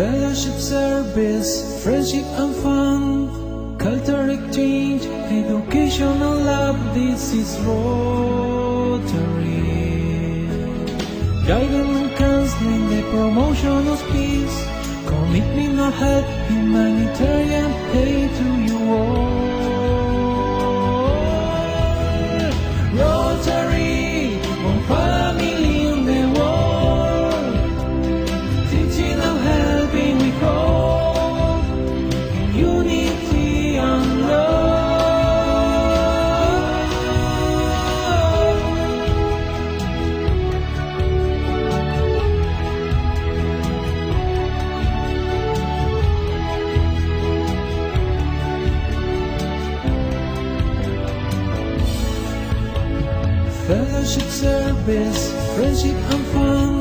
Fellowship service, friendship and fun, culture exchange, educational love, this is Rotary. Guidance and counseling, the promotion of peace, commitment of help, humanitarian aid to you all. Rotary, one family in the world, teaching and helping we hope, in unity and love. Fellowship service, friendship and fun,